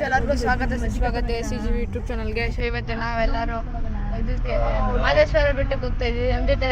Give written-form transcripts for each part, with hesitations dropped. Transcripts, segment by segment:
ಎಲ್ಲರಿಗೂ ಸ್ವಾಗತ SCGV YouTube ಚಾನಲ್ಗೆ. ಸೊ ಇವತ್ತು ನಾವೆಲ್ಲರೂ ಇದಕ್ಕೆ ಮಾದೇಶ್ವರ ಬೆಟ್ಟಕ್ಕೆ ಹೋಗ್ತಾ ಇದ್ದೀವಿ. ನಮ್ಮ ಜೊತೆ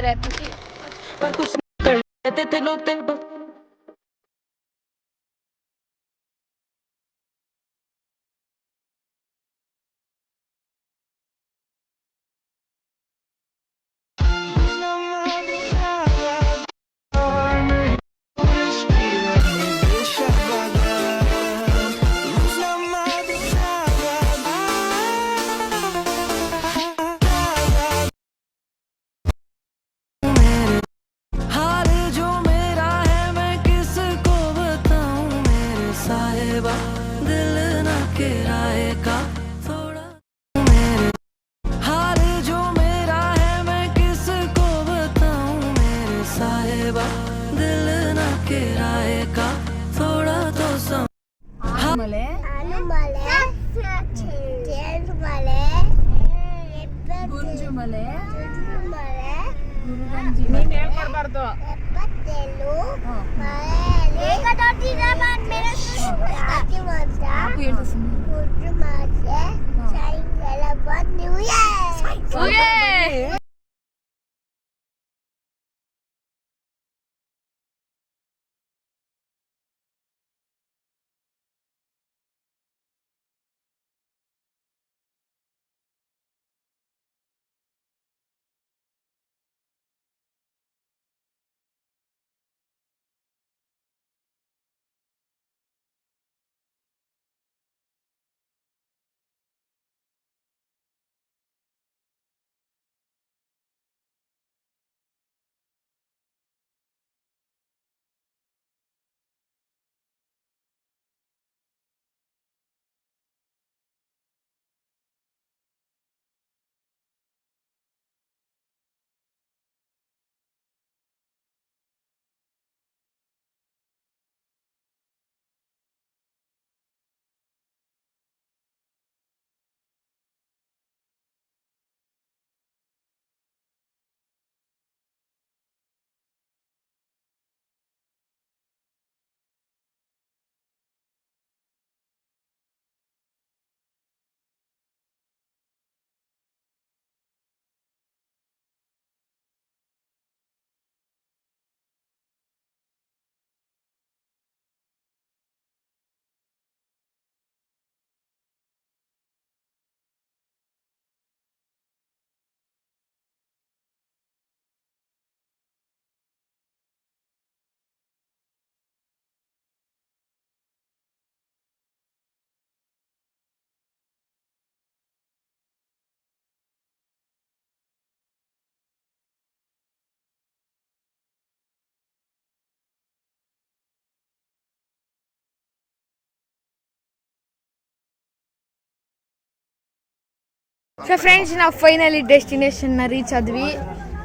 ಸೊ ಫ್ರೆಂಡ್ಸ್, ನಾವು ಫೈನಲಿ ಡೆಸ್ಟಿನೇಷನ್ನ ರೀಚ್ ಆದ್ವಿ.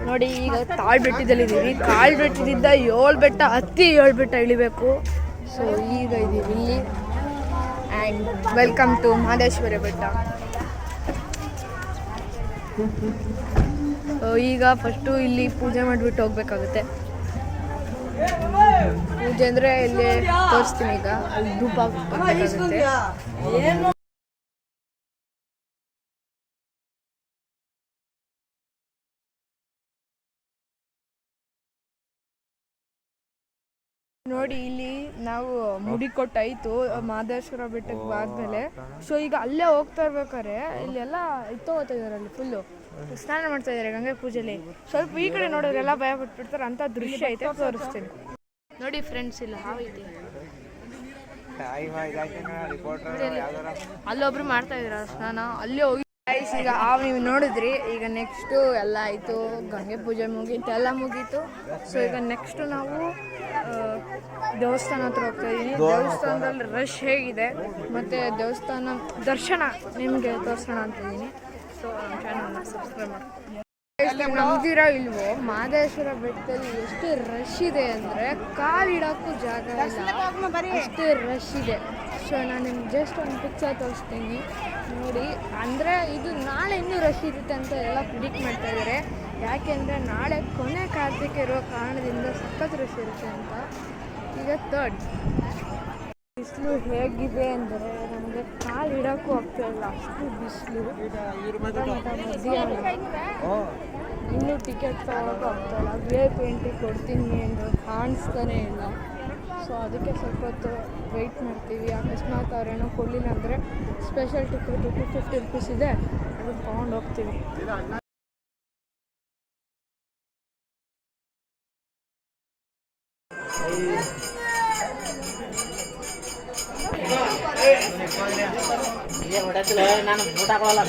ನೋಡಿ, ಈಗ ತಾಳ್ಬೆಟ್ಟದಲ್ಲಿದ್ದೀವಿ. ತಾಳ್ಬೆಟ್ಟದಿಂದ 7 ಬೆಟ್ಟ ಹತ್ತಿ 7 ಬೆಟ್ಟ ಇಳಿಬೇಕು. ಸೊ ಈಗ ಇದ್ದೀವಿ ಇಲ್ಲಿ. ಆ್ಯಂಡ್ ವೆಲ್ಕಮ್ ಟು ಮಹದೇಶ್ವರ ಬೆಟ್ಟ. ಸೊ ಈಗ ಫಸ್ಟು ಇಲ್ಲಿ ಪೂಜೆ ಮಾಡಿಬಿಟ್ಟು ಹೋಗ್ಬೇಕಾಗುತ್ತೆ. ಪೂಜೆ ಅಂದರೆ ಇಲ್ಲಿ ತೋರಿಸ್ತೀನಿ. ಈಗ ಅಲ್ಲಿ ಧೂಪ ಹಾಕಬೇಕಾಗುತ್ತೆ. ನೋಡಿ, ಇಲ್ಲಿ ನಾವು ಮುಡಿ ಕೊಟ್ಟಾಯಿತು ಮಹದೇಶ್ವರ ಬೆಟ್ಟಕ್ಕೆ ಆದಮೇಲೆ. ಸೊ ಈಗ ಅಲ್ಲೇ ಹೋಗ್ತಾ ಇರ್ಬೇಕಾದ್ರೆ ಇಲ್ಲೆಲ್ಲ ಹೋಗ್ತಾ ಇದ್ದಾರೆ. ಅಲ್ಲಿ ಫುಲ್ಲು ಸ್ನಾನ ಮಾಡ್ತಾ ಇದ್ದಾರೆ ಗಂಗೆ ಪೂಜೆಲಿ. ಸ್ವಲ್ಪ ಈ ಕಡೆ ನೋಡಿದ್ರೆ ಎಲ್ಲ ಭಯ ಪಟ್ಬಿಡ್ತಾರೆ. ಅಂಥ ದೃಶ್ಯ ಐತೆ, ತೋರಿಸ್ತೀನಿ ನೋಡಿ ಫ್ರೆಂಡ್ಸ್. ಇಲ್ಲ ಹಾವೈತಿ, ಅಲ್ಲೊಬ್ರು ಮಾಡ್ತಾ ಇದ್ರ ಸ್ನಾನ. ಅಲ್ಲೇ ಹೋಗಿ ಈಗ ನೀವು ನೋಡಿದ್ರಿ. ಈಗ ನೆಕ್ಸ್ಟು ಎಲ್ಲ ಆಯಿತು, ಗಂಗೆ ಪೂಜೆ ಮುಗೀತು, ಎಲ್ಲ ಮುಗೀತು. ಸೊ ಈಗ ನೆಕ್ಸ್ಟು ನಾವು ದೇವಸ್ಥಾನ ಹತ್ರ ಹೋಗ್ತಾ ಇದ್ದೀನಿ. ದೇವಸ್ಥಾನದಲ್ಲಿ ರಶ್ ಹೇಗಿದೆ ಮತ್ತು ದೇವಸ್ಥಾನ ದರ್ಶನ ನಿಮಗೆ ತೋರಿಸೋಣ ಅಂತಿದ್ದೀನಿ. ಸೊ ನಮ್ಮ ಚಾನಲ್ನ ಸಬ್ಸ್ಕ್ರೈಬ್ ಮಾಡ್ತೀನಿ. ನಂಬ್ದಿರೋ ಇಲ್ವೋ, ಮಹದೇಶ್ವರ ಬೆಟ್ಟದಲ್ಲಿ ಎಷ್ಟು ರಶ್ ಇದೆ ಅಂದರೆ ಕಾಲಿಡೋಕ್ಕೂ ಜಾಗ ಇಲ್ಲ, ಅಷ್ಟು ರಶ್ ಇದೆ. ಸೊ ನಾನು ನಿಮ್ಗೆ ಜಸ್ಟ್ ಒಂದು ಪಿಕ್ಚರ್ ತೋರಿಸ್ತೀನಿ ನೋಡಿ. ಅಂದರೆ ಇದು ನಾಳೆ ಇನ್ನೂ ರಶ್ ಇರುತ್ತೆ ಅಂತ ಎಲ್ಲ ಪ್ರಿಡಿಕ್ಟ್ ಮಾಡ್ತಾ ಇದ್ದಾರೆ. ಯಾಕೆಂದರೆ ನಾಳೆ ಕೊನೆ ಕಾರ್ತಿಕ ಇರೋ ಕಾರಣದಿಂದ ಸಖತ್ ರಶ್ ಇರುತ್ತೆ ಅಂತ. ಈಗ 3rd ಬಿಸಿಲು ಹೇಗಿದೆ ಅಂದರೆ ನಮಗೆ ಕಾಲು ಇಡೋಕ್ಕೂ ಆಗ್ತಾ ಇಲ್ಲ, ಅಷ್ಟು ಬಿಸಿಲು. ಮಧ್ಯಾಹ್ನ ಇನ್ನೂ ಟಿಕೆಟ್ ತಗೋಕ್ಕೂ ಆಗ್ತಾ ಇಲ್ಲ. VIP ಎಂಟ್ರಿ ಕೊಡ್ತೀನಿ ಎಂದು ಕಾಣಿಸ್ತಾನೇ ಇಲ್ಲ. ಸೊ ಅದಕ್ಕೆ ಸ್ವಲ್ಪ ಹೊತ್ತು ವೆಯ್ಟ್ ಮಾಡ್ತೀವಿ. ಅಕಸ್ಮಾತ್ ಅವ್ರೇನೋ ಕೊಡಲಿಲ್ಲ ಅಂದರೆ ಸ್ಪೆಷಲ್ ಟಿಕೆಟ್ 250 ರೂಪೀಸ್ ಇದೆ, ಅದನ್ನು ತೊಗೊಂಡು ಹೋಗ್ತೀವಿ. ನಾನು ಊಟ ಕೊಡಲ್ಲ.